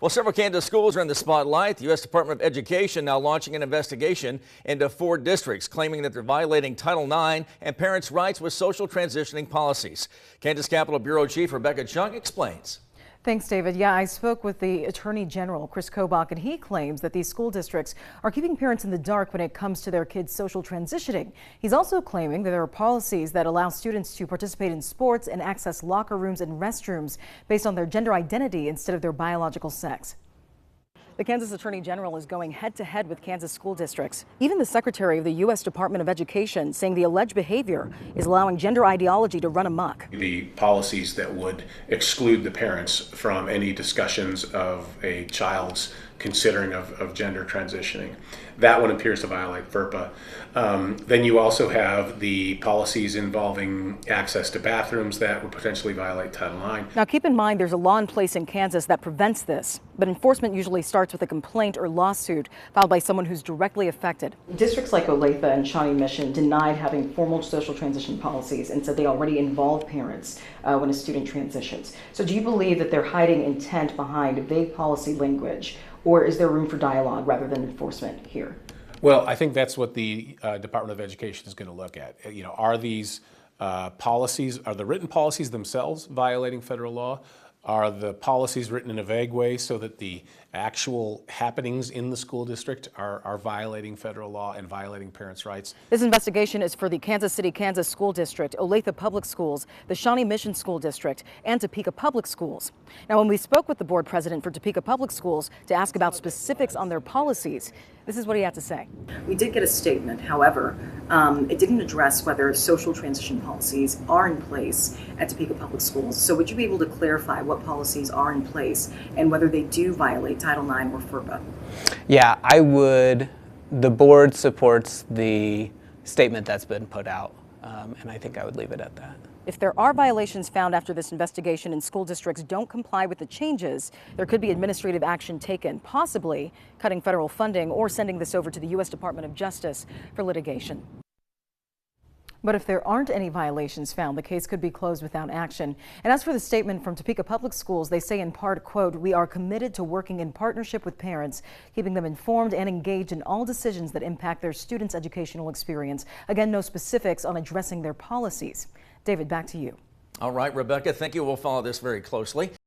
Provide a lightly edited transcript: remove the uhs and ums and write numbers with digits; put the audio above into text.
Well, several Kansas schools are in the spotlight. The U.S. Department of Education now launching an investigation into 4 districts, claiming that they're violating Title IX and parents' rights with social transitioning policies. Kansas Capitol Bureau Chief Rebecca Chung explains. Thanks, David. Yeah, I spoke with the Attorney General, Chris Kobach, and he claims that these school districts are keeping parents in the dark when it comes to their kids' social transitioning. He's also claiming that there are policies that allow students to participate in sports and access locker rooms and restrooms based on their gender identity instead of their biological sex. The Kansas Attorney General is going head-to-head with Kansas school districts. Even the Secretary of the U.S. Department of Education saying the alleged behavior is allowing gender ideology to run amok. The policies that would exclude the parents from any discussions of a child's considering of gender transitioning. That one appears to violate FERPA. Then you also have the policies involving access to bathrooms that would potentially violate Title IX. Now keep in mind there's a law in place in Kansas that prevents this, but enforcement usually starts with a complaint or lawsuit filed by someone who's directly affected. Districts like Olathe and Shawnee Mission denied having formal social transition policies and said they already involve parents when a student transitions. So do you believe that they're hiding intent behind vague policy language, or is there room for dialogue rather than enforcement here? Well, I think that's what the Department of Education is going to look at. You know, are these policies, are the written policies themselves violating federal law? Are the policies written in a vague way so that the actual happenings in the school district are violating federal law and violating parents' rights? This investigation is for the Kansas City, Kansas School District, Olathe Public Schools, the Shawnee Mission School District, and Topeka Public Schools. Now, when we spoke with the board president for Topeka Public Schools to ask about specifics on their policies, this is what he had to say. We did get a statement, however, it didn't address whether social transition policies are in place at Topeka Public Schools. So would you be able to clarify what policies are in place and whether they do violate Title IX or FERPA? Yeah, I would. The board supports the statement that's been put out, and I think I would leave it at that. If there are violations found after this investigation and school districts don't comply with the changes, there could be administrative action taken, possibly cutting federal funding or sending this over to the U.S. Department of Justice for litigation. But if there aren't any violations found, the case could be closed without action. And as for the statement from Topeka Public Schools, they say in part, quote, "We are committed to working in partnership with parents, keeping them informed and engaged in all decisions that impact their students' educational experience." Again, no specifics on addressing their policies. David, back to you. All right, Rebecca, thank you. We'll follow this very closely.